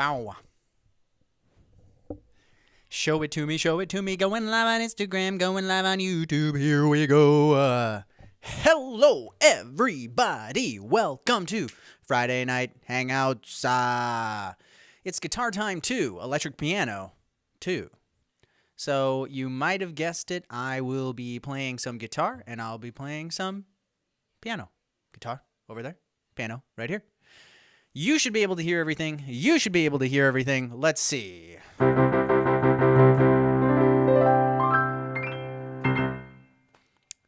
Bow. Show it to me, going live on Instagram, going live on YouTube, here we go. Hello, everybody, welcome to Friday Night Hangouts. It's guitar time too, electric piano too. So you might have guessed it, I will be playing some guitar, and I'll be playing some piano. Guitar, over there, piano, right here. You should be able to hear everything, Let's see.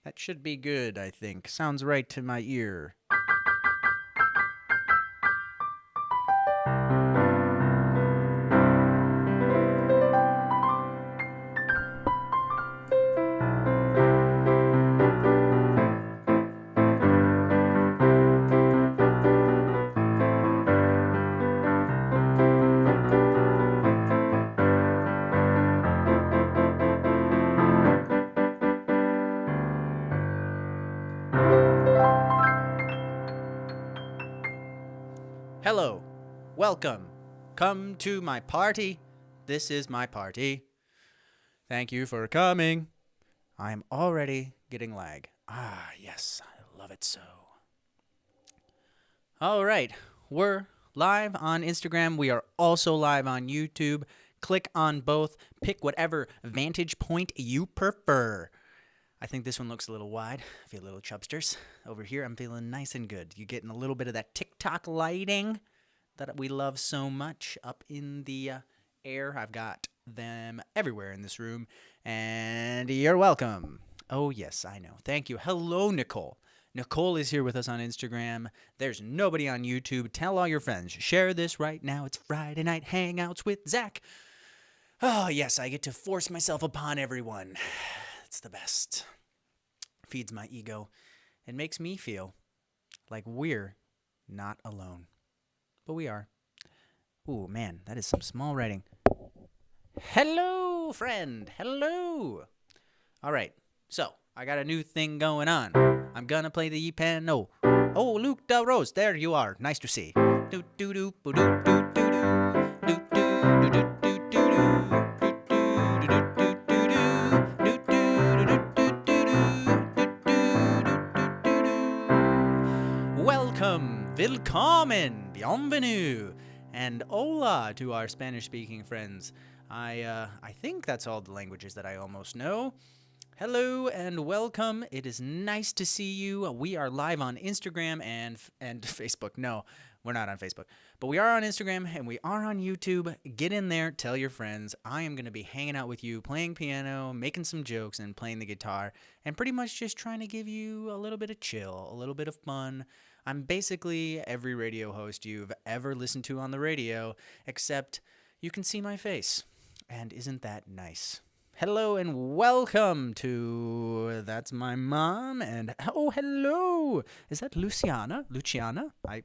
That should be good, I think. Sounds right to my ear. Hello, welcome, come to my party. This is my party. Thank you for coming. I'm already getting lag. Yes, I love it so. All right, we're live on Instagram. We are also live on YouTube. Click on both. Pick whatever vantage point you prefer. I think this one looks a little wide. I feel a little chubsters. Over here, I'm feeling nice and good. You're getting a little bit of that TikTok lighting that we love so much up in the air. I've got them everywhere in this room, and you're welcome. Oh, yes, I know. Thank you. Hello, Nicole. Nicole is here with us on Instagram. There's nobody on YouTube. Tell all your friends. Share this right now. It's Friday Night Hangouts with Zach. Oh, yes, I get to force myself upon everyone. It's the best. Feeds my ego and makes me feel like we're not alone. But we are. Ooh, man, that is some small writing. Hello, friend. Hello. All right, so I got a new thing going on. I'm gonna play the piano. Oh, Luke Del Rose, there you are. Nice to see. Do do do do do do do do do do do. Willkommen, bienvenue, and hola to our Spanish-speaking friends. I think that's all the languages that I almost know. Hello and welcome. It is nice to see you. We are live on Instagram and Facebook. No, we're not on Facebook. But we are on Instagram and we are on YouTube. Get in there. Tell your friends. I am going to be hanging out with you, playing piano, making some jokes, and playing the guitar, and pretty much just trying to give you a little bit of chill, a little bit of fun. I'm basically every radio host you've ever listened to on the radio, except you can see my face. And isn't that nice? Hello and welcome to That's My Mom. And oh, hello. Is that Luciana? Luciana? I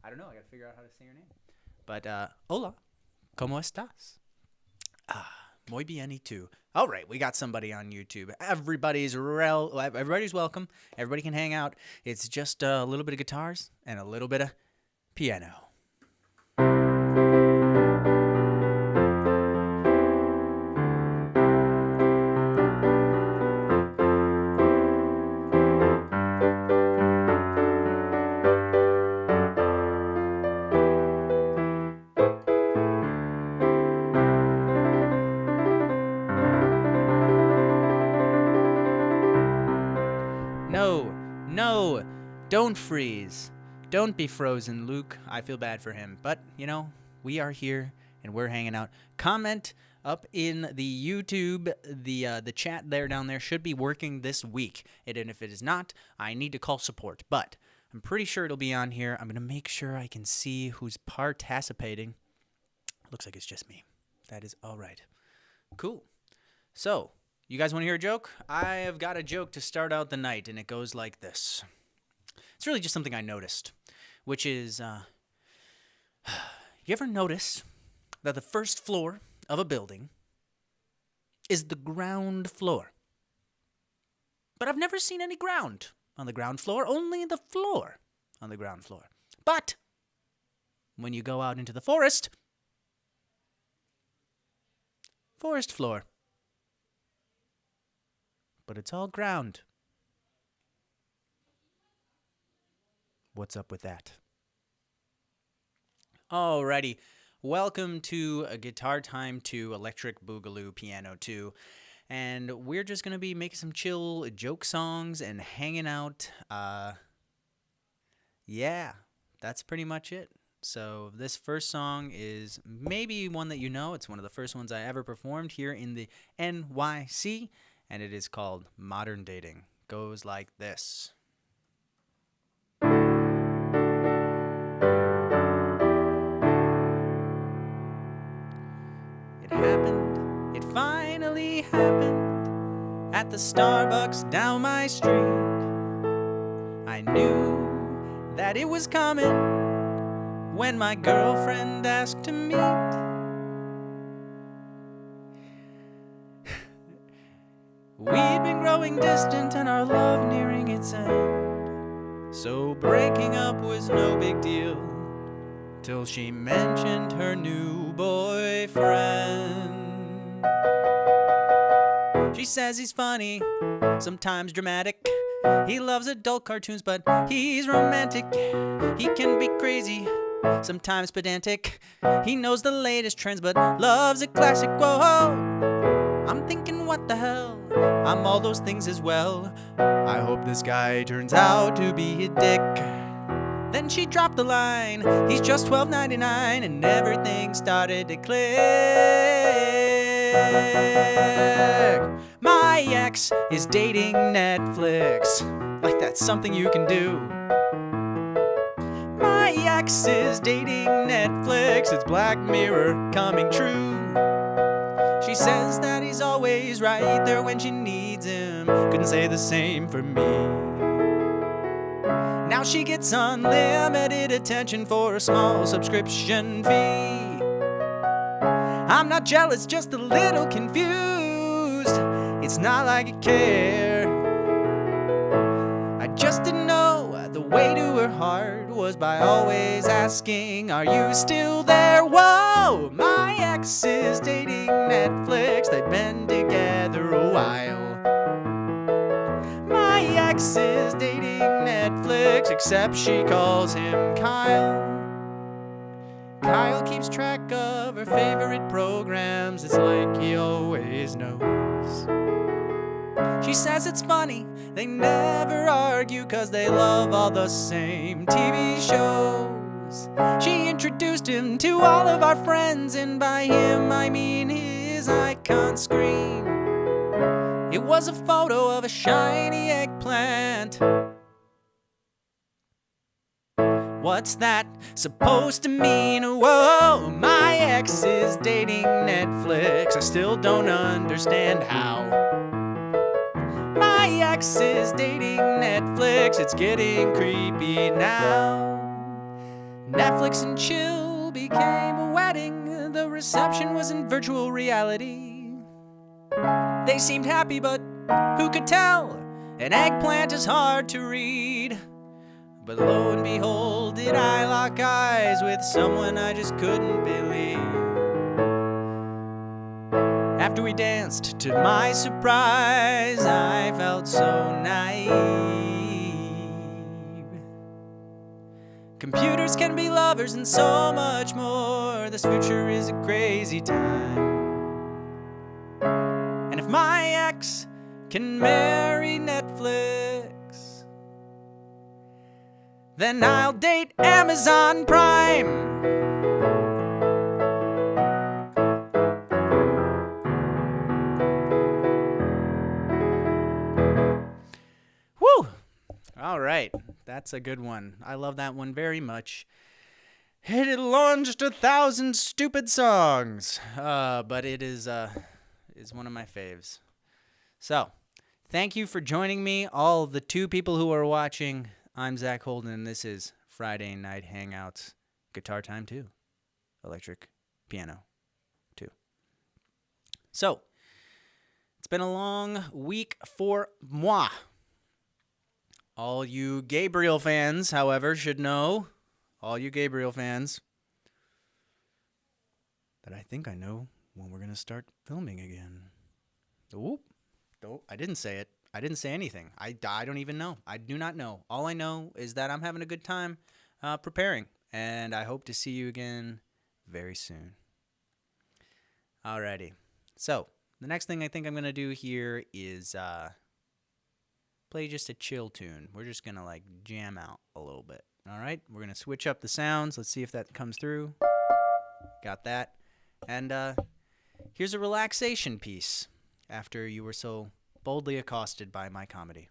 don't know. I got to figure out how to say your name. But hola. ¿Cómo estás? Muy bien y tú. All right, we got somebody on YouTube. Everybody's welcome. Everybody can hang out. It's just a little bit of guitars and a little bit of piano. No, don't freeze. Don't be frozen, Luke. I feel bad for him. But, we are here and we're hanging out. Comment up in the YouTube. The chat there down there should be working this week. And if it is not, I need to call support. But I'm pretty sure it'll be on here. I'm going to make sure I can see who's participating. Looks like it's just me. That is all right. Cool. So, you guys want to hear a joke? I have got a joke to start out the night, and it goes like this. It's really just something I noticed, which is, you ever notice that the first floor of a building is the ground floor? But I've never seen any ground on the ground floor, only the floor on the ground floor. But when you go out into the forest, forest floor. But it's all ground. What's up with that? Alrighty. Welcome to a Guitar Time 2 Electric Boogaloo Piano 2. And we're just going to be making some chill joke songs and hanging out. Yeah, that's pretty much it. So this first song is maybe one that you know. It's one of the first ones I ever performed here in the NYC. And it is called Modern Dating. Goes like this. It happened, it finally happened at the Starbucks down my street. I knew that it was coming when my girlfriend asked to meet. We'd been growing distant and our love nearing its end, so breaking up was no big deal, till she mentioned her new boyfriend. She says he's funny, sometimes dramatic. He loves adult cartoons, but he's romantic. He can be crazy, sometimes pedantic. He knows the latest trends, but loves a classic. Whoa, I'm thinking, what the hell? I'm all those things as well. I hope this guy turns out to be a dick. Then she dropped the line, he's just $12.99, and everything started to click. My ex is dating Netflix, like that's something you can do. My ex is dating Netflix, it's Black Mirror coming true. She says that he's always right there when she needs him. Couldn't say the same for me. Now she gets unlimited attention for a small subscription fee. I'm not jealous, just a little confused. It's not like I care. I just didn't know the way to her heart was by always asking, are you still there? Whoa, my ex is dating Netflix. They've been together a while. My ex is dating Netflix, except she calls him Kyle. Kyle keeps track of her favorite programs. It's like he always knows. She says it's funny, they never argue, 'cause they love all the same TV shows. She introduced him to all of our friends, and by him I mean his icon screen. It was a photo of a shiny eggplant. What's that supposed to mean? Whoa, my ex is dating Netflix. I still don't understand how. My ex is dating Netflix. It's getting creepy now. Netflix and chill became a wedding. The reception was in virtual reality. They seemed happy, but who could tell? An eggplant is hard to read. But lo and behold, did I lock eyes with someone I just couldn't believe. After we danced, to my surprise, I felt so naive. Computers can be lovers and so much more. This future is a crazy time. And if my ex can marry Netflix, then I'll date Amazon Prime. Woo! All right, that's a good one. I love that one very much. It launched 1,000 stupid songs, but it is one of my faves. So, thank you for joining me, all the 2 people who are watching. I'm Zach Holden, and this is Friday Night Hangouts, Guitar Time 2, Electric Piano 2. So, it's been a long week for moi. All you Gabriel fans, however, should know, all you Gabriel fans, that I think I know when we're going to start filming again. Oop. Nope, I didn't say it. I didn't say anything. I don't even know. I do not know. All I know is that I'm having a good time preparing, and I hope to see you again very soon. Alrighty. So, the next thing I think I'm going to do here is play just a chill tune. We're just going to like jam out a little bit. Alright? We're going to switch up the sounds. Let's see if that comes through. Got that. And here's a relaxation piece after you were so boldly accosted by my comedy.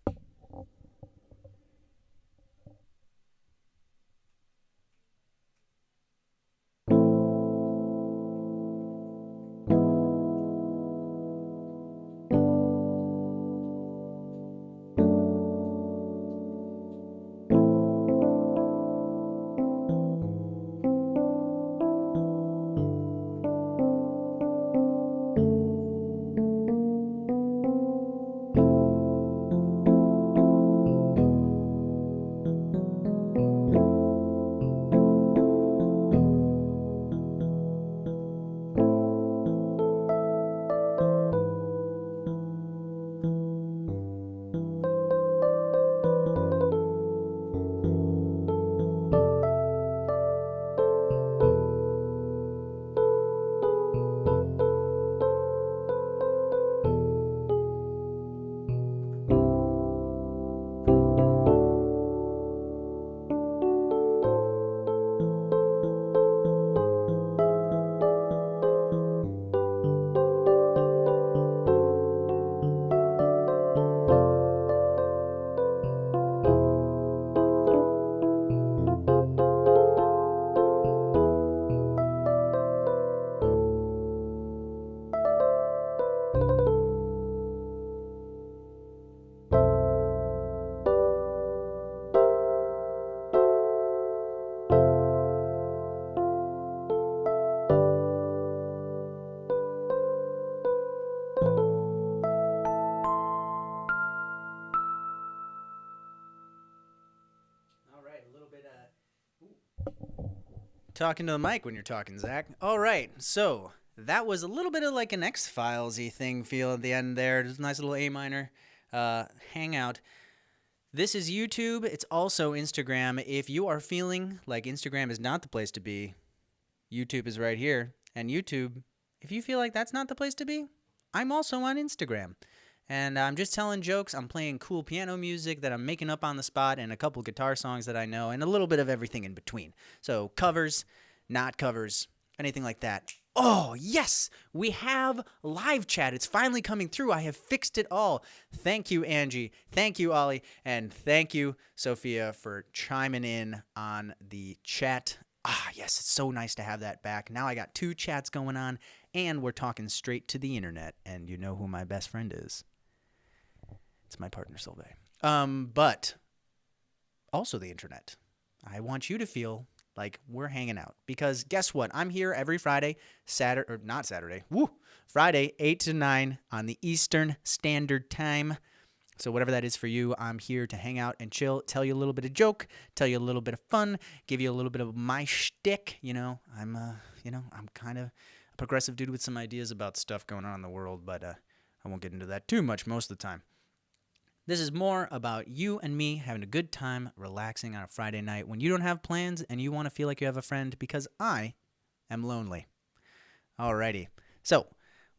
Talking to the mic when you're talking, Zach. All right, so that was a little bit of like an X-Files-y thing feel at the end there. Just a nice little A minor hangout. This is YouTube. It's also Instagram. If you are feeling like Instagram is not the place to be, YouTube is right here. And YouTube, if you feel like that's not the place to be, I'm also on Instagram. And I'm just telling jokes. I'm playing cool piano music that I'm making up on the spot and a couple guitar songs that I know and a little bit of everything in between. So covers, not covers, anything like that. Oh, yes, we have live chat. It's finally coming through. I have fixed it all. Thank you, Angie. Thank you, Ollie. And thank you, Sophia, for chiming in on the chat. Ah, yes, it's so nice to have that back. Now I got 2 chats going on, and we're talking straight to the internet. And you know who my best friend is. It's my partner, Solveig. But also the internet. I want you to feel like we're hanging out. Because guess what? I'm here every Friday, Friday, 8 to 9 on the Eastern Standard Time. So whatever that is for you, I'm here to hang out and chill, tell you a little bit of joke, tell you a little bit of fun, give you a little bit of my shtick. I'm kind of a progressive dude with some ideas about stuff going on in the world, but I won't get into that too much most of the time. This is more about you and me having a good time, relaxing on a Friday night when you don't have plans and you want to feel like you have a friend, because I am lonely. Alrighty. So,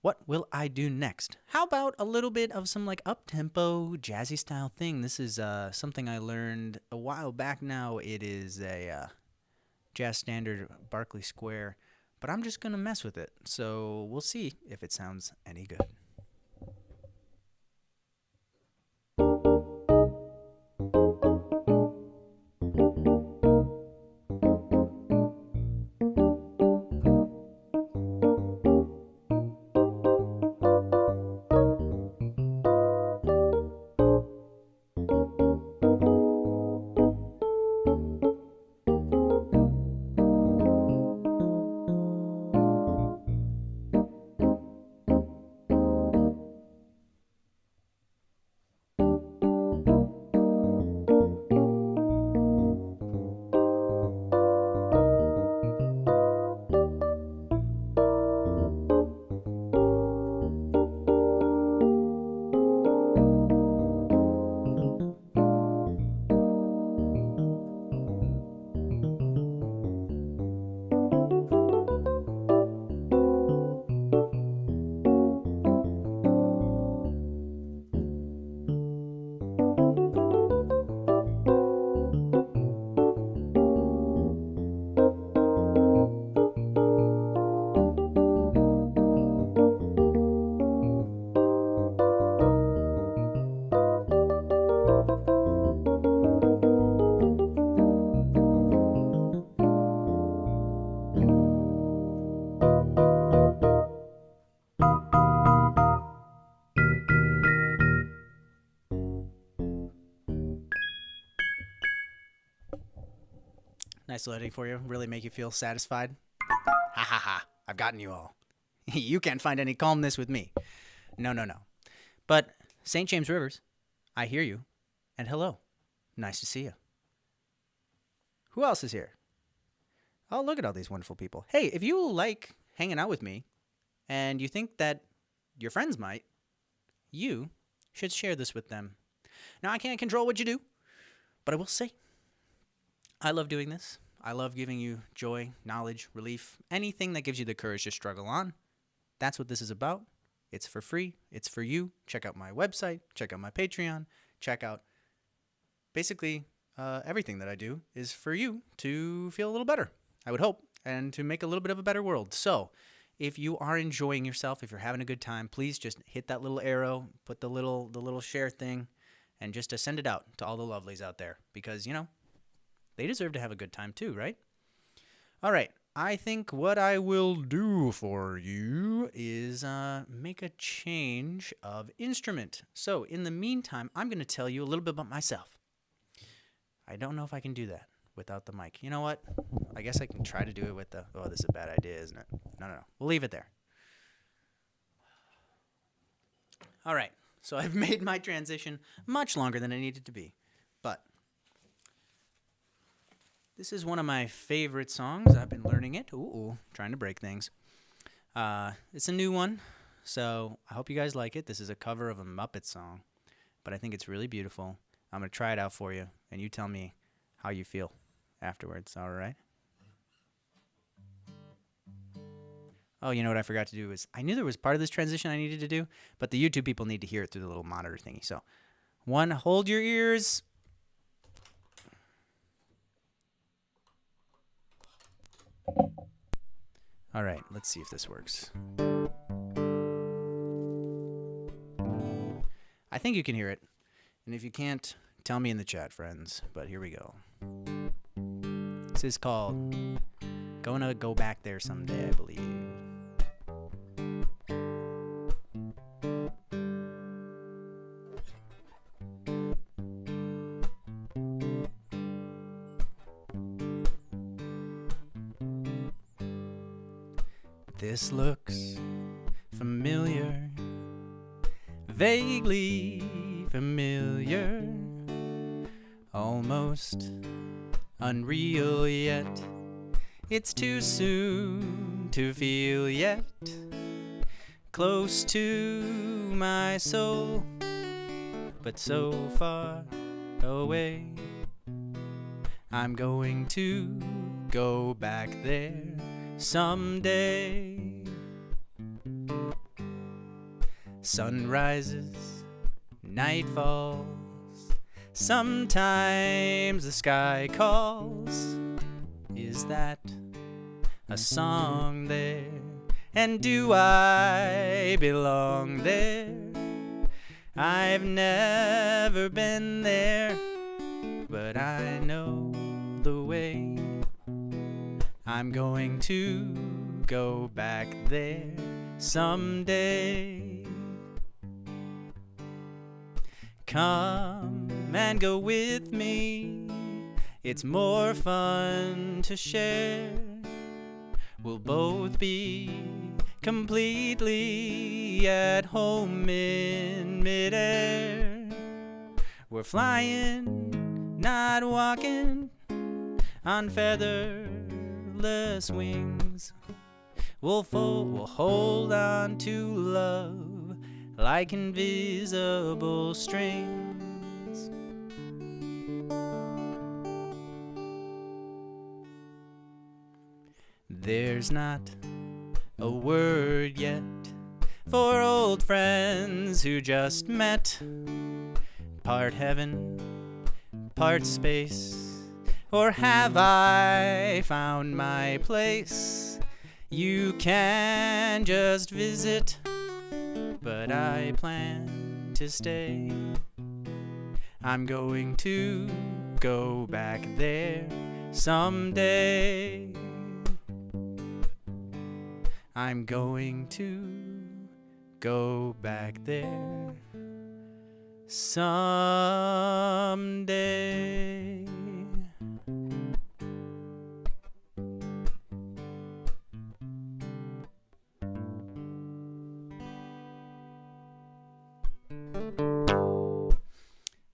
what will I do next? How about a little bit of some like up-tempo, jazzy style thing? This is something I learned a while back now. It is a jazz standard, Barclay Square, but I'm just going to mess with it. So we'll see if it sounds any good. Nice little editing for you. Really make you feel satisfied. Ha ha ha. I've gotten you all. You can't find any calmness with me. No, no, no. But St. James Rivers, I hear you. And hello. Nice to see you. Who else is here? Oh, look at all these wonderful people. Hey, if you like hanging out with me and you think that your friends might, you should share this with them. Now, I can't control what you do, but I will say, I love doing this. I love giving you joy, knowledge, relief, anything that gives you the courage to struggle on. That's what this is about. It's for free. It's for you. Check out my website. Check out my Patreon. Check out basically everything that I do is for you to feel a little better, I would hope, and to make a little bit of a better world. So if you are enjoying yourself, if you're having a good time, please just hit that little arrow, put the little share thing, and just to send it out to all the lovelies out there because, you know, they deserve to have a good time too, right? All right. I think what I will do for you is make a change of instrument. So in the meantime, I'm going to tell you a little bit about myself. I don't know if I can do that without the mic. You know what? I guess I can try to do it with the... Oh, this is a bad idea, isn't it? No. We'll leave it there. All right. So I've made my transition much longer than it needed to be. But this is one of my favorite songs. I've been learning it. Ooh, trying to break things. It's a new one, so I hope you guys like it. This is a cover of a Muppet song, but I think it's really beautiful. I'm going to try it out for you, and you tell me how you feel afterwards, all right? Oh, you know what I forgot to do is I knew there was part of this transition I needed to do, but the YouTube people need to hear it through the little monitor thingy. So, one, hold your ears. All right, let's see if this works. I think you can hear it. And if you can't, tell me in the chat, friends. But here we go. This is called Gonna Go Back There Someday, I believe. This looks familiar, vaguely familiar, almost unreal yet. It's too soon to feel yet, close to my soul, but so far away. I'm going to go back there someday. Sun rises, night falls, sometimes the sky calls. Is that a song there? And do I belong there? I've never been there, but I know the way. I'm going to go back there someday. Come and go with me. It's more fun to share. We'll both be completely at home in midair. We're flying, not walking on featherless wings. We'll hold on to love like invisible strings. There's not a word yet for old friends who just met. Part heaven, part space, or have I found my place? You can just visit, but I plan to stay. I'm going to go back there someday. I'm going to go back there someday.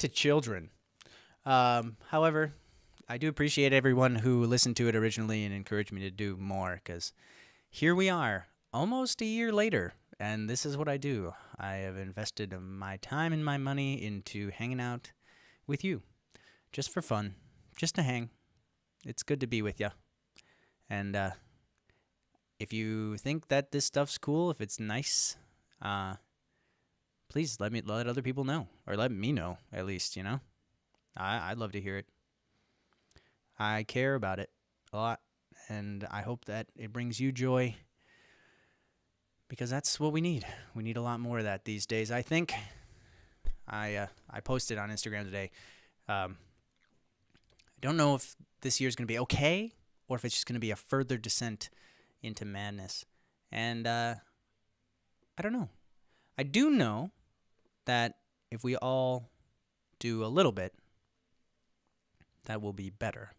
to children. However, I do appreciate everyone who listened to it originally and encouraged me to do more, because here we are, almost a year later, and this is what I do. I have invested my time and my money into hanging out with you, just for fun, just to hang. It's good to be with you. And if you think that this stuff's cool, if it's nice, please let other people know, or let me know at least. I'd love to hear it. I care about it a lot, and I hope that it brings you joy, because that's what we need. We need a lot more of that these days, I think. I posted on Instagram today. I don't know if this year's going to be okay, or if it's just going to be a further descent into madness. And I don't know. I do know that if we all do a little bit, that will be better.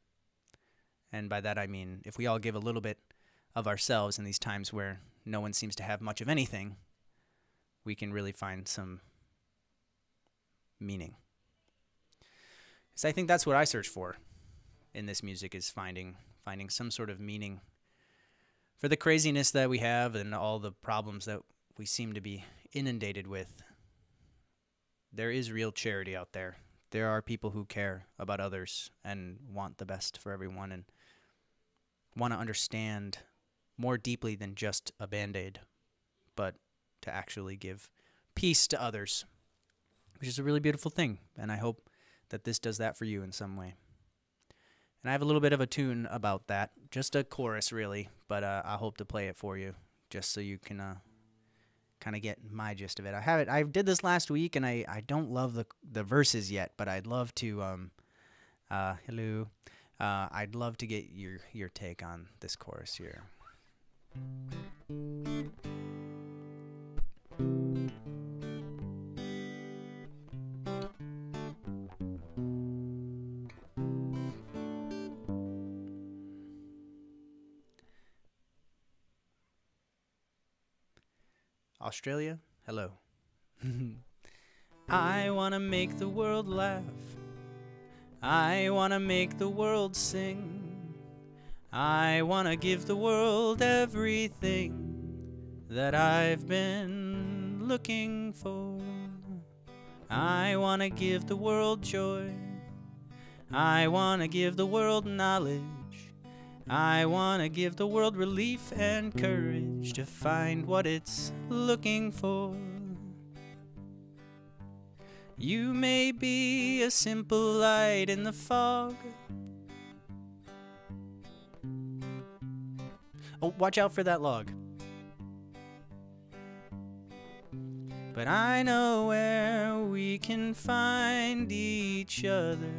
And by that I mean, if we all give a little bit of ourselves in these times where no one seems to have much of anything, we can really find some meaning. So I think that's what I search for in this music, is finding some sort of meaning for the craziness that we have and all the problems that we seem to be inundated with. There is real charity out there. There are people who care about others and want the best for everyone and want to understand more deeply than just a Band-Aid, but to actually give peace to others, which is a really beautiful thing. And I hope that this does that for you in some way. And I have a little bit of a tune about that, just a chorus really, but I hope to play it for you just so you can kind of get my gist of it. I did this last week, and I don't love the verses yet, but I'd love to hello. I'd love to get your take on this chorus here. Australia, hello. I want to make the world laugh. I want to make the world sing. I want to give the world everything that I've been looking for. I want to give the world joy. I want to give the world knowledge. I want to give the world relief and courage to find what it's looking for. You may be a simple light in the fog. Oh, watch out for that log. But I know where we can find each other.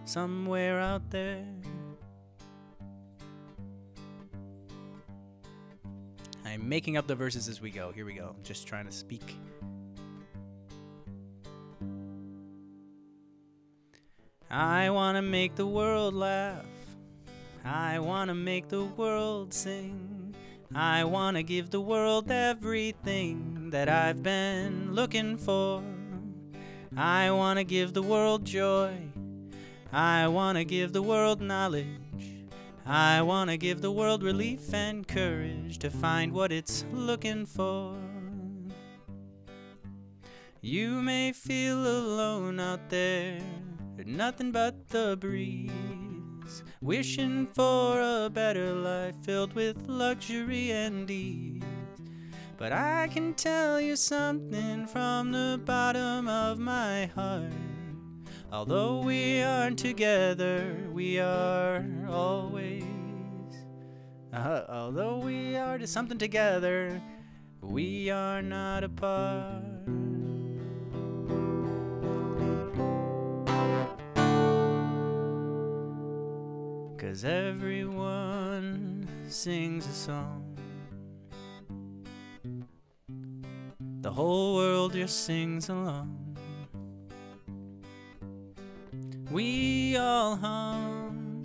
Somewhere out there. I'm making up the verses as we go. Here we go. I'm just trying to speak. I want to make the world laugh. I want to make the world sing. I want to give the world everything that I've been looking for. I want to give the world joy. I want to give the world knowledge. I want to give the world relief and courage to find what it's looking for. You may feel alone out there, nothing but the breeze, wishing for a better life filled with luxury and ease. But I can tell you something from the bottom of my heart. Although we aren't together, we are always. Although we are something together, we are not apart. 'Cause everyone sings a song. The whole world just sings along. We all hum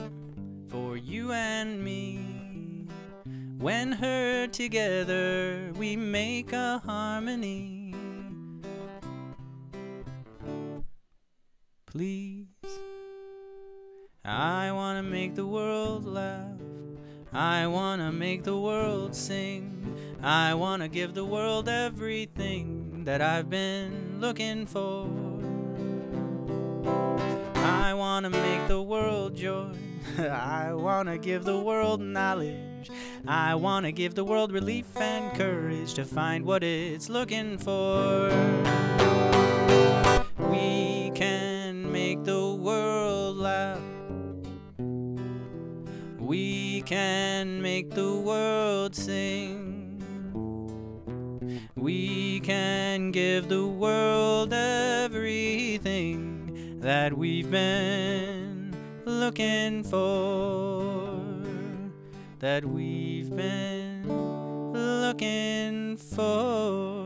for you and me. When heard together, we make a harmony. please. I wanna make the world laugh. I wanna make the world sing. I wanna give the world everything that I've been looking for. I wanna make the world joy. I wanna give the world knowledge. I wanna give the world relief and courage to find what it's looking for. We can make the world laugh. We can make the world sing. We can give the world everything that we've been looking for. That we've been looking for.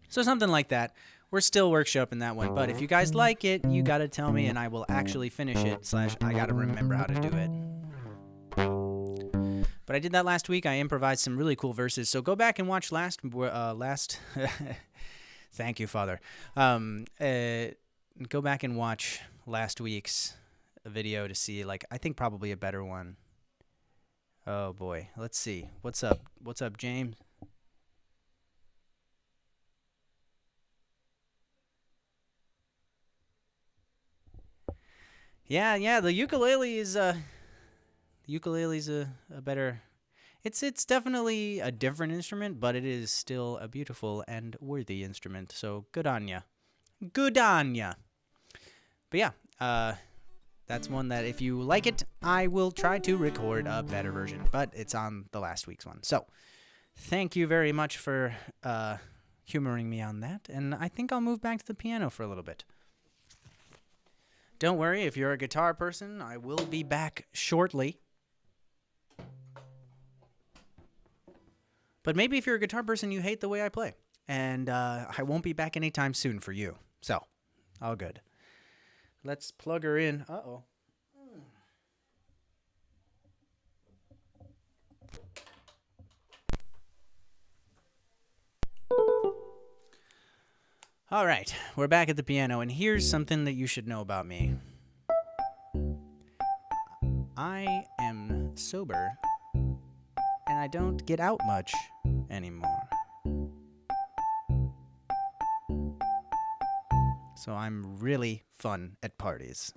So something like that. We're still workshopping that one, but if you guys like it, you gotta tell me and I will actually finish it, / I gotta remember how to do it. But I did that last week. I improvised some really cool verses, so go back and watch last thank you, Father. Go back and watch last week's video to see, like, I think probably a better one. Oh boy, let's see. What's up? What's up, James? Yeah, the ukulele is a better. It's definitely a different instrument, but it is still a beautiful and worthy instrument. So good on ya. Good on ya. But yeah, that's one that if you like it, I will try to record a better version, but it's on the last week's one. So thank you very much for humoring me on that, and I think I'll move back to the piano for a little bit. Don't worry, if you're a guitar person, I will be back shortly. But maybe if you're a guitar person, you hate the way I play. And I won't be back anytime soon for you. So, all good. Let's plug her in. Uh-oh. All right, we're back at the piano, and here's something that you should know about me. I am sober, and I don't get out much anymore. So I'm really fun at parties.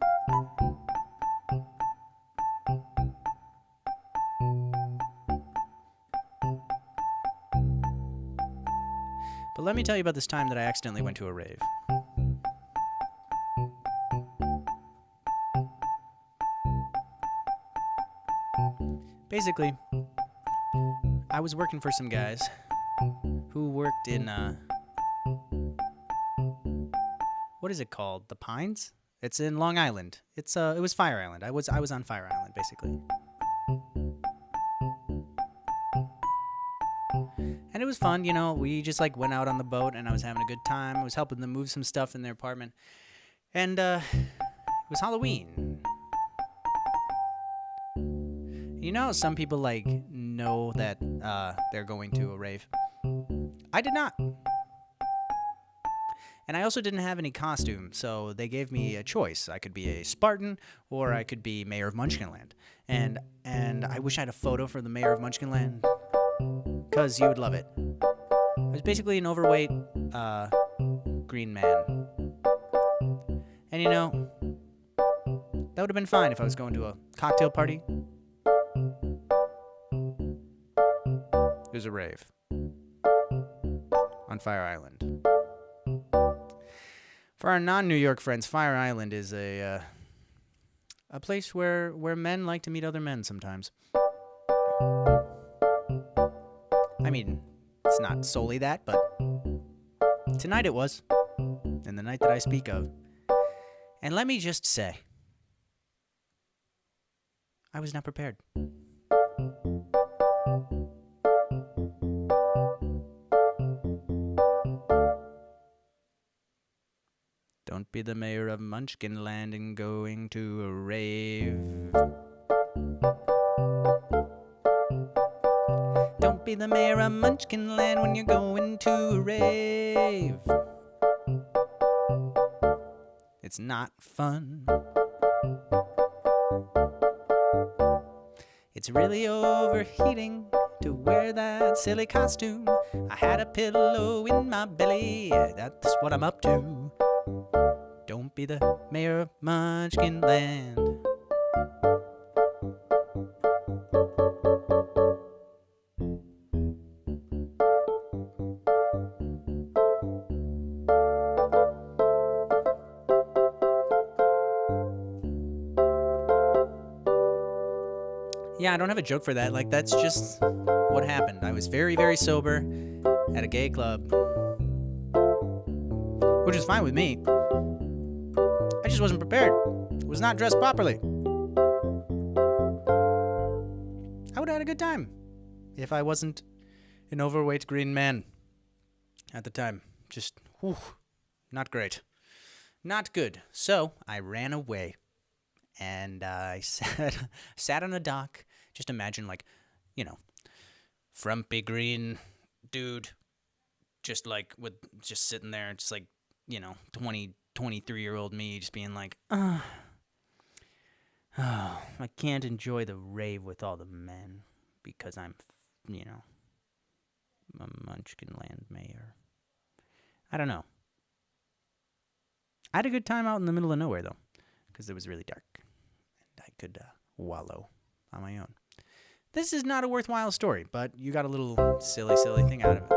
But let me tell you about this time that I accidentally went to a rave. Basically, I was working for some guys who worked in, what is it called? The Pines? It's in Long Island. It was Fire Island. I was on Fire Island, basically. And it was fun, you know, we just like went out on the boat and I was having a good time. I was helping them move some stuff in their apartment. And it was Halloween. You know, some people like know that they're going to a rave. I did not. And I also didn't have any costume, so they gave me a choice. I could be a Spartan or I could be Mayor of Munchkinland. And I wish I had a photo for the Mayor of Munchkinland. Because you would love it. I was basically an overweight green man. And you know, that would have been fine if I was going to a cocktail party. It was a rave. On Fire Island. For our non-New York friends, Fire Island is a place where men like to meet other men sometimes. I mean, it's not solely that, but tonight it was, and the night that I speak of. And let me just say, I was not prepared. Don't be the mayor of Munchkinland and going to a rave. Don't be the mayor of Munchkin Land when you're going to a rave. It's not fun. It's really overheating to wear that silly costume. I had a pillow in my belly, that's what I'm up to. Don't be the mayor of Munchkin Land. Yeah, I don't have a joke for that. Like, that's just what happened. I was very, very sober at a gay club, which is fine with me. I just wasn't prepared. I was not dressed properly. I would have had a good time if I wasn't an overweight green man at the time. Just, whew, not great. Not good. So I ran away. And I sat on a dock. Just imagine, like, you know, frumpy green dude, just like just sitting there, just like, you know, 23-year-old me, just being like, oh, I can't enjoy the rave with all the men because I'm, you know, a Munchkin Land mayor. I don't know. I had a good time out in the middle of nowhere, though, because it was really dark. I could wallow on my own. This is not a worthwhile story, but you got a little silly thing out of it.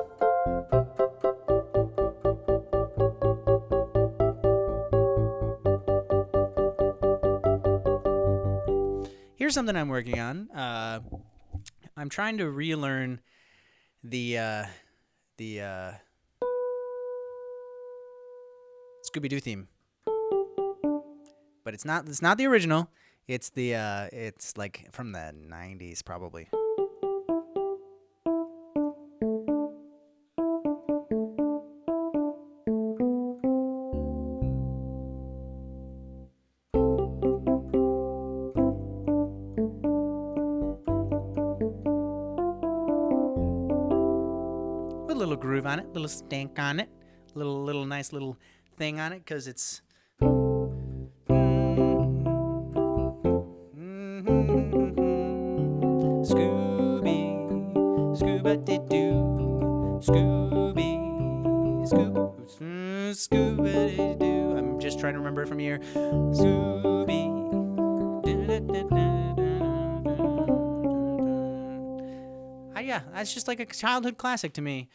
Here's something I'm working on. I'm trying to relearn the Scooby-Doo theme. But it's not the original. It's it's like from the 90s probably. With a little groove on it, little stank on it, little nice little thing on it, cuz it's Scooby-Doo. I'm just trying to remember it from here. Scooby. Yeah, that's just like a childhood classic to me.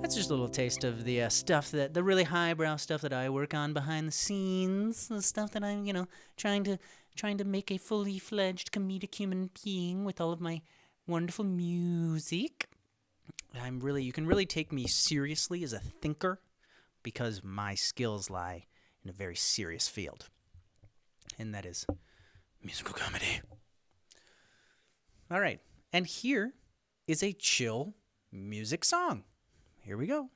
That's just a little taste of the stuff the really highbrow stuff that I work on behind the scenes, the stuff that I'm, trying to make a fully fledged comedic human being with all of my wonderful music. You can really take me seriously as a thinker because my skills lie in a very serious field, and that is musical comedy. All right, and here is a chill music song. Here we go.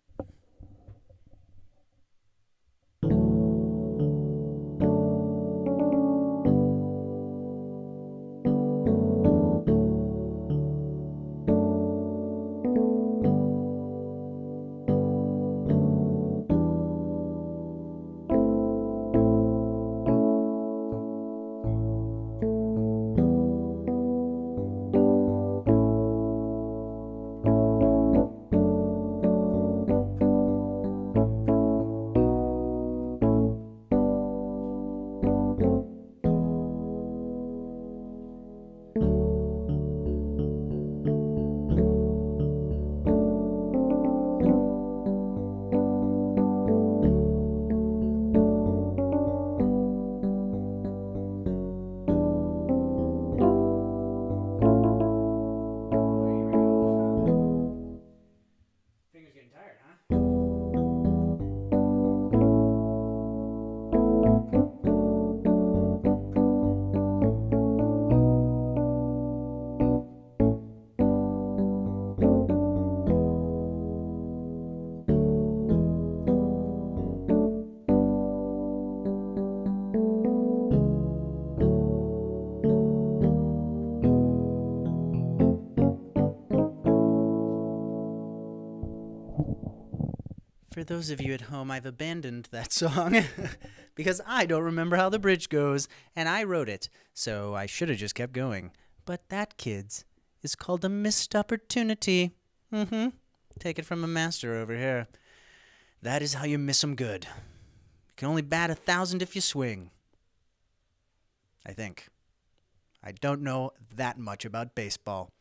For those of you at home, I've abandoned that song because I don't remember how the bridge goes, and I wrote it, so I should have just kept going. But that, kids, is called a missed opportunity. Take it from a master over here. That is how you miss 'em good. You can only bat 1,000 if you swing. I think. I don't know that much about baseball,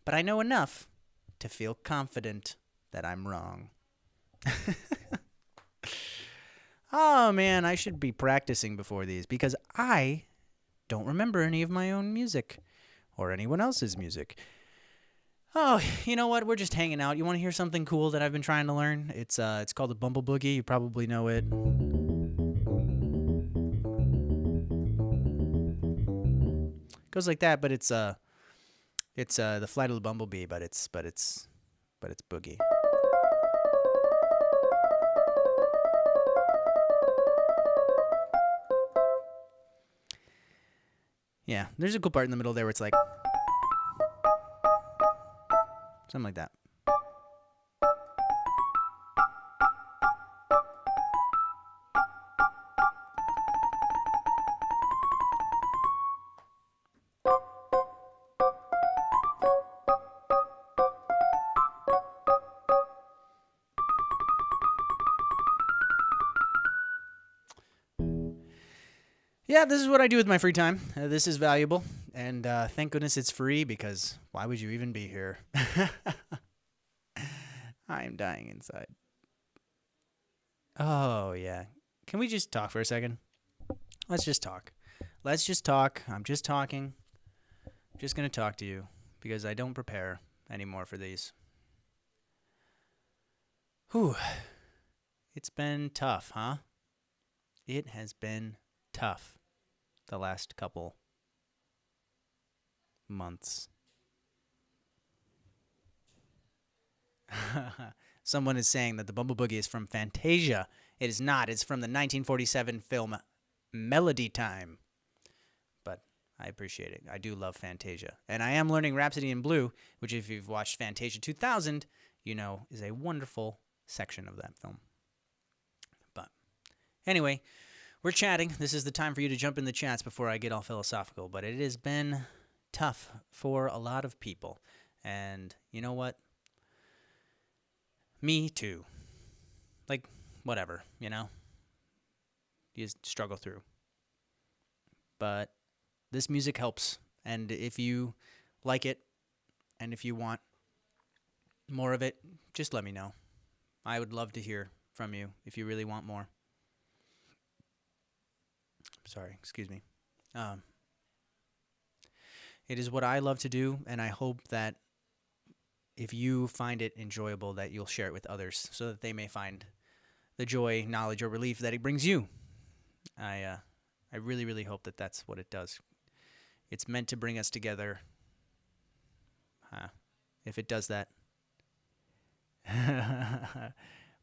but I know enough to feel confident that I'm wrong. Oh man, I should be practicing before these because I don't remember any of my own music or anyone else's music. Oh, you know what? We're just hanging out. You want to hear something cool that I've been trying to learn? It's called the Bumble Boogie. You probably know it. Goes like that, but it's the Flight of the Bumblebee, but it's boogie. Yeah, there's a cool part in the middle there where it's like something like that. Yeah, this is what I do with my free time. This is valuable, and thank goodness it's free because why would you even be here? I'm dying inside. Oh, yeah. Can we just talk for a second? Let's just talk. Let's just talk. I'm just talking. I'm just going to talk to you because I don't prepare anymore for these. Whew. It's been tough, huh? It has been tough the last couple months. Someone is saying that the Bumble Boogie is from Fantasia. It is not. It's from the 1947 film Melody Time. But I appreciate it. I do love Fantasia. And I am learning Rhapsody in Blue, which if you've watched Fantasia 2000, you know is a wonderful section of that film. But anyway, we're chatting. This is the time for you to jump in the chats before I get all philosophical. But it has been tough for a lot of people. And you know what? Me too. Like, whatever, you know? You just struggle through. But this music helps. And if you like it, and if you want more of it, just let me know. I would love to hear from you if you really want more. Sorry, excuse me. It is what I love to do, and I hope that if you find it enjoyable, that you'll share it with others so that they may find the joy, knowledge, or relief that it brings you. I really, really hope that that's what it does. It's meant to bring us together. If it does that.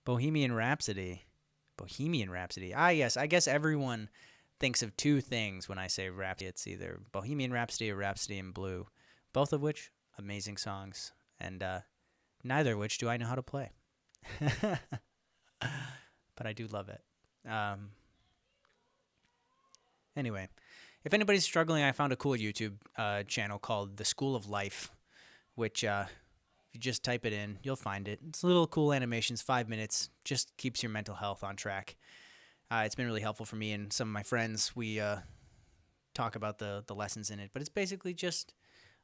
Bohemian Rhapsody. Bohemian Rhapsody. Ah, yes. I guess everyone thinks of two things when I say Rhapsody. It's either Bohemian Rhapsody or Rhapsody in Blue, both of which amazing songs, and neither of which do I know how to play. But I do love it. Anyway, if anybody's struggling, I found a cool YouTube channel called The School of Life, which if you just type it in, you'll find it. It's little cool animations, 5 minutes, just keeps your mental health on track. It's been really helpful for me and some of my friends. We talk about the lessons in it, but it's basically just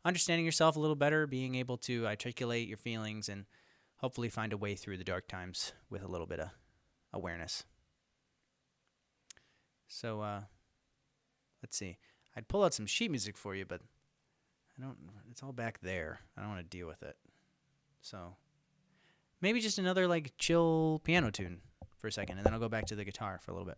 understanding yourself a little better, being able to articulate your feelings, and hopefully find a way through the dark times with a little bit of awareness. So, let's see. I'd pull out some sheet music for you, but it's all back there. I don't want to deal with it. So, maybe just another, like, chill piano tune for a second, and then I'll go back to the guitar for a little bit.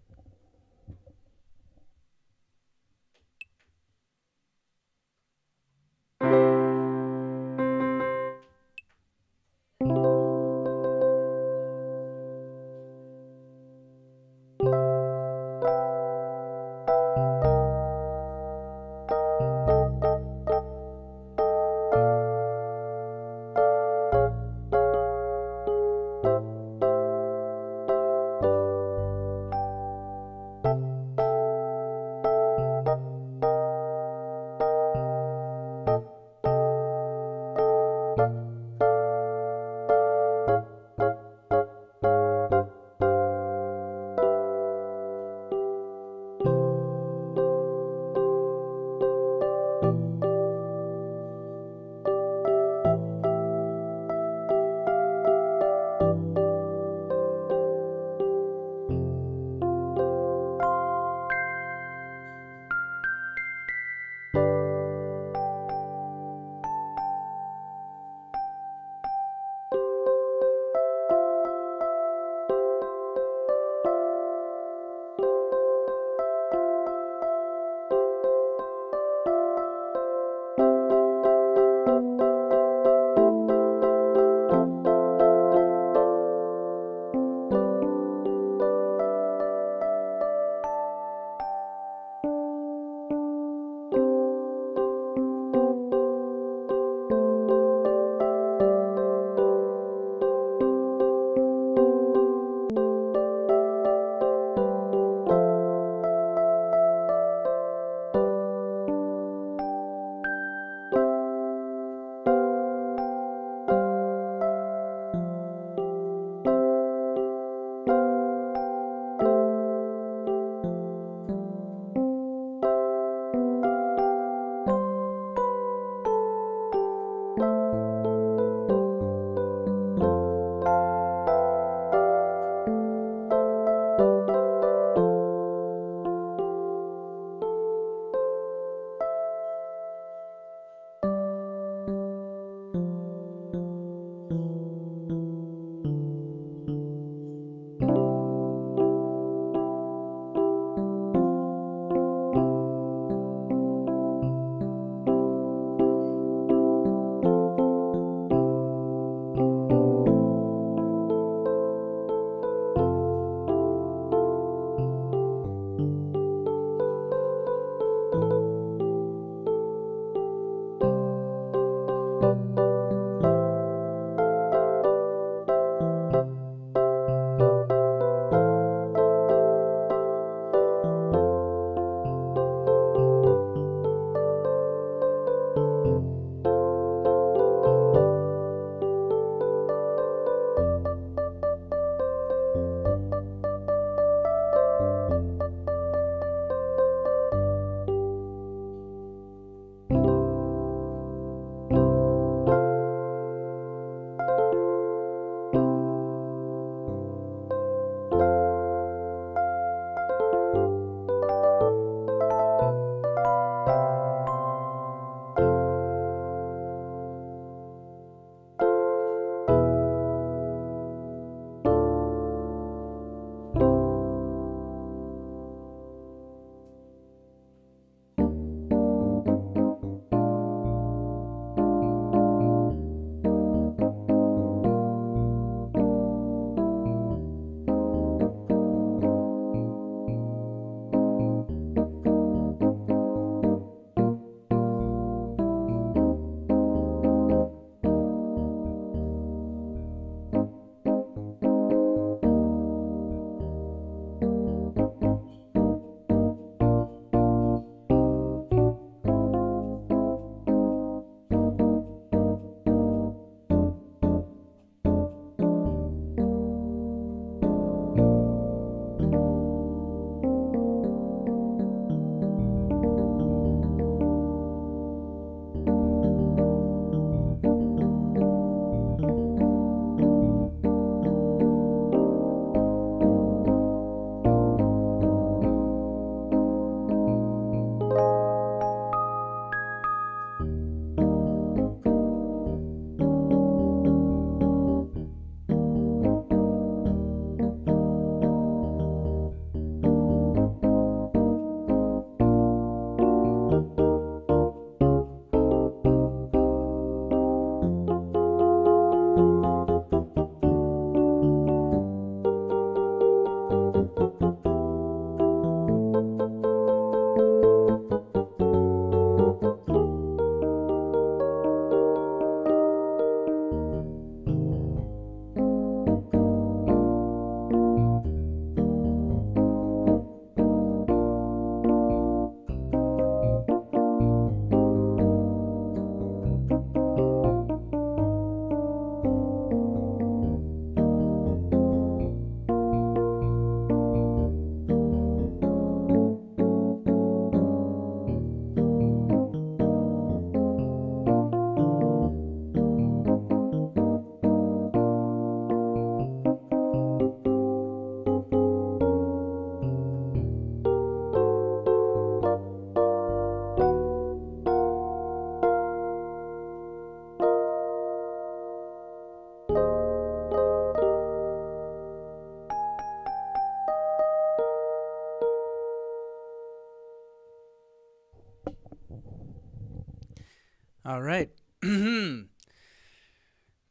All right.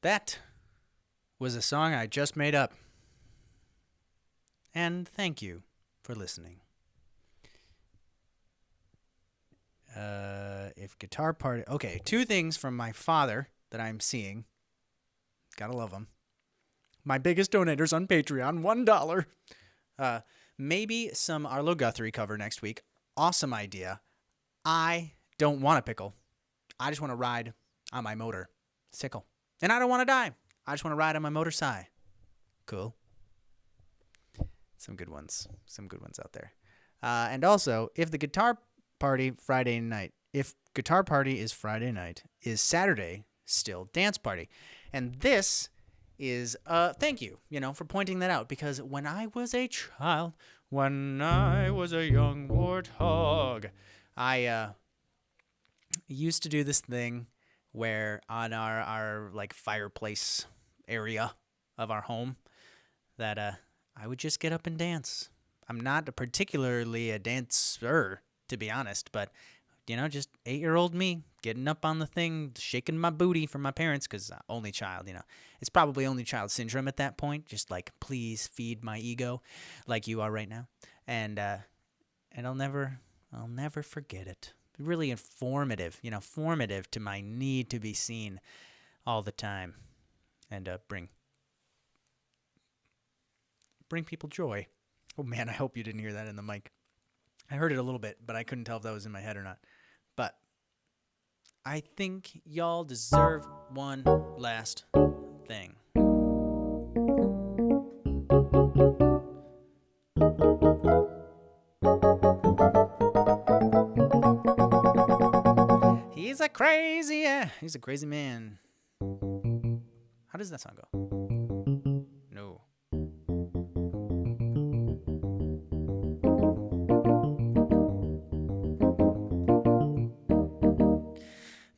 That was a song I just made up. And thank you for listening. If guitar party... Okay, 2 things from my father that I'm seeing. Gotta love him. My biggest donators on Patreon, $1. Maybe some Arlo Guthrie cover next week. Awesome idea. I don't want a pickle. I just want to ride on my motor sickle. And I don't want to die. I just want to ride on my motor sigh. Cool. Some good ones. Some good ones out there. And also, if the guitar party Friday night, if guitar party is Friday night, is Saturday still dance party? And this is, thank you, for pointing that out. Because when I was a child, when I was a young warthog, I used to do this thing where on our like fireplace area of our home that I would just get up and dance. I'm not particularly a dancer, to be honest, but just 8-year-old me getting up on the thing, shaking my booty for my parents, because only child, it's probably only child syndrome at that point. Just like, please feed my ego, like you are right now, and I'll never forget it. Really informative, formative to my need to be seen all the time, and bring people joy. Oh man, I hope you didn't hear that in the mic. I heard it a little bit, but I couldn't tell if that was in my head or not. But I think y'all deserve one last thing. He's a crazy man. How does that song go? No.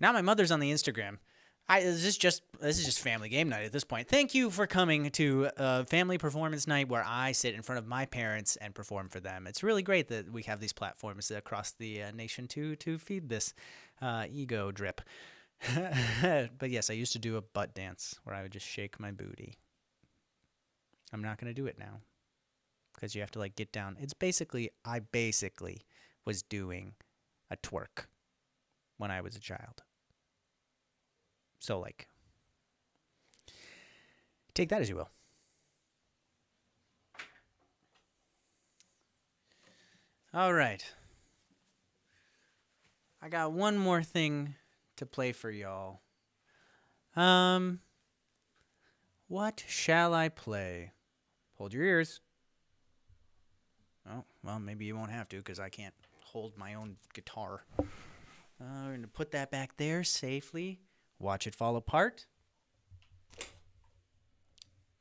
Now my mother's on the Instagram. This is just family game night at this point. Thank you for coming to family performance night where I sit in front of my parents and perform for them. It's really great that we have these platforms across the nation to feed this ego drip. But yes, I used to do a butt dance where I would just shake my booty. I'm not going to do it now because you have to get down. I basically was doing a twerk when I was a child. So, take that as you will. All right. I got one more thing to play for y'all. What shall I play? Hold your ears. Oh, well, maybe you won't have to because I can't hold my own guitar. We're going to put that back there safely. Watch it fall apart.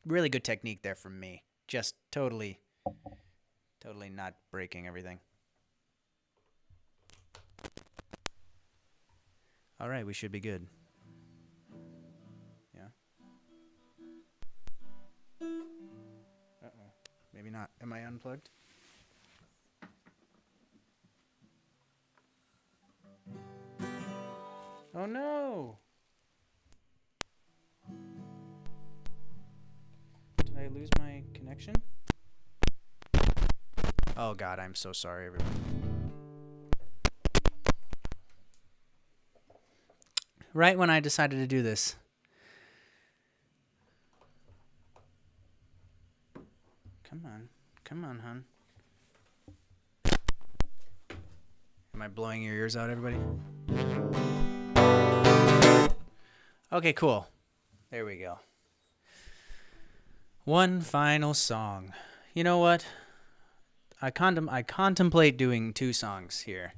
Really good technique there from me. Just totally not breaking everything. All right, we should be good. Yeah. Uh-oh. Maybe not. Am I unplugged? Oh no! Did I lose my connection? Oh god, I'm so sorry, everyone. Right when I decided to do this. Come on, hon. Am I blowing your ears out, everybody? Okay, cool. There we go. One final song. You know what? I contemplate doing 2 songs here.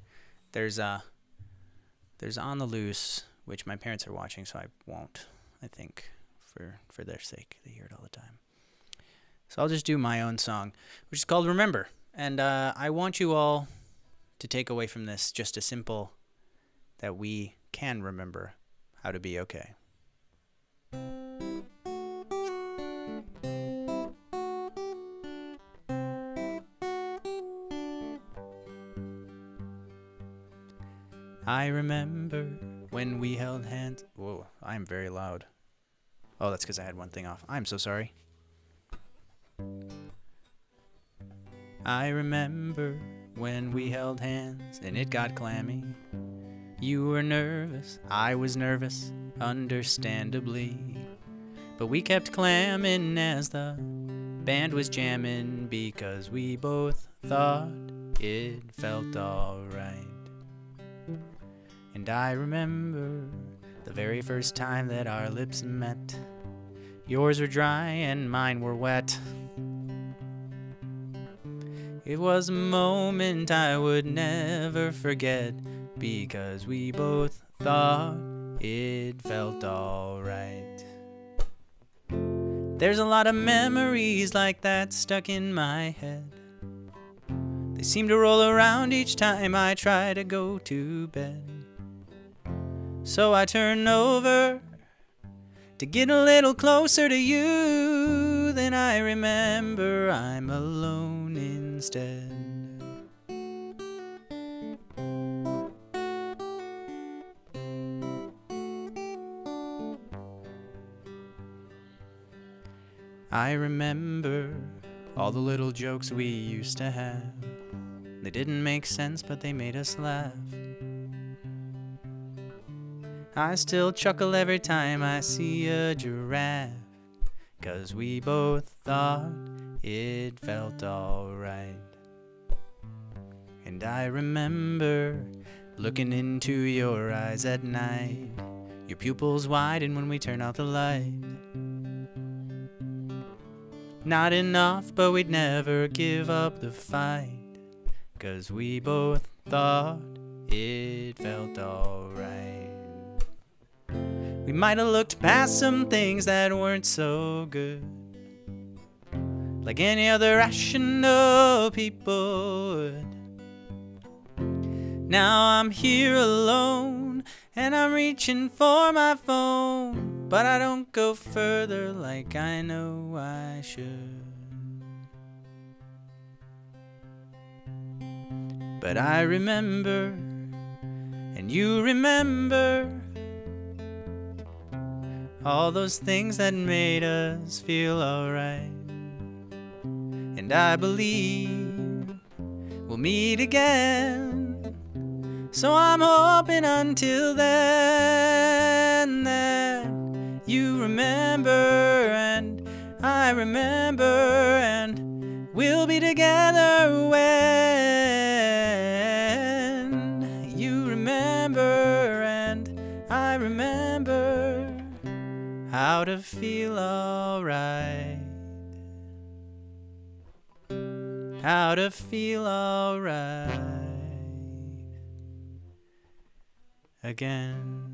There's On the Loose, which my parents are watching, so I won't, I think, for their sake. They hear it all the time. So I'll just do my own song, which is called Remember. And I want you all to take away from this just a simple that we can remember how to be okay. I remember when we held hands. Whoa, I'm very loud. Oh, that's because I had one thing off. I'm so sorry. I remember when we held hands and it got clammy. You were nervous, I was nervous, understandably. But we kept clamming as the band was jamming because we both thought it felt alright. And I remember the very first time that our lips met. Yours were dry and mine were wet. It was a moment I would never forget because we both thought it felt alright. There's a lot of memories like that stuck in my head. They seem to roll around each time I try to go to bed. So I turn over to get a little closer to you. Then I remember I'm alone instead. I remember all the little jokes we used to have. They didn't make sense, but they made us laugh. I still chuckle every time I see a giraffe, 'cause we both thought it felt alright. And I remember looking into your eyes at night. Your pupils widen when we turn out the light. Not enough, but we'd never give up the fight, 'cause we both thought it felt alright. We might have looked past some things that weren't so good, like any other rational people would. Now I'm here alone, and I'm reaching for my phone, but I don't go further like I know I should. But I remember, and you remember, all those things that made us feel alright. And I believe we'll meet again. So I'm hoping until then that you remember and I remember, and we'll be together when you remember and I remember how to feel alright. How to feel alright again.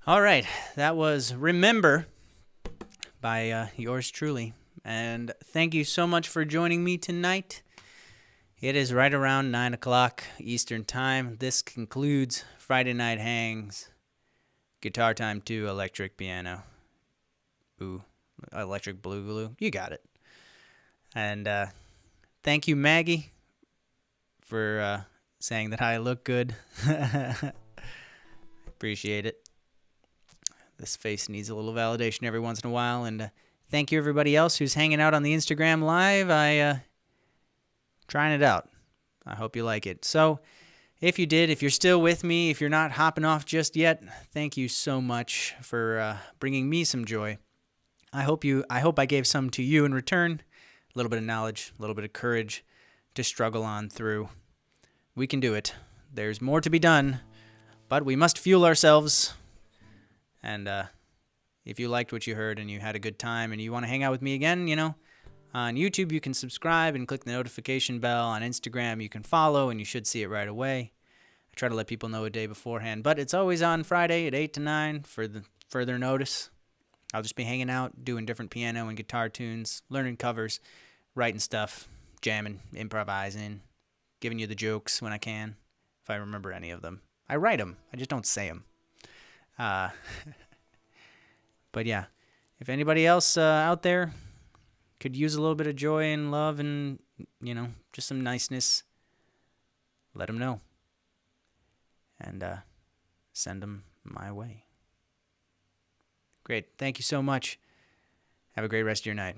All right, that was Remember by yours truly. And thank you so much for joining me tonight. It is right around 9 o'clock Eastern Time. This concludes Friday Night Hangs. Guitar Time 2, electric piano. Ooh, electric boogaloo. You got it. And thank you, Maggie, for saying that I look good. Appreciate it. This face needs a little validation every once in a while. And thank you, everybody else who's hanging out on the Instagram Live. Trying it out. I hope you like it. So if you did, if you're still with me, if you're not hopping off just yet, thank you so much for bringing me some joy. I hope I gave some to you in return. A little bit of knowledge, a little bit of courage to struggle on through. We can do it. There's more to be done, but we must fuel ourselves. And if you liked what you heard and you had a good time and you want to hang out with me again, on YouTube you can subscribe and click the notification bell. On Instagram you can follow and you should see it right away. I try to let people know a day beforehand, but it's always on Friday at 8 to 9 for the further notice. I'll just be hanging out, doing different piano and guitar tunes, learning covers, writing stuff, jamming, improvising, giving you the jokes when I can, if I remember any of them. I write them, I just don't say them. Uh, but yeah, if anybody else out there could use a little bit of joy and love and, just some niceness, let them know. And send them my way. Great. Thank you so much. Have a great rest of your night.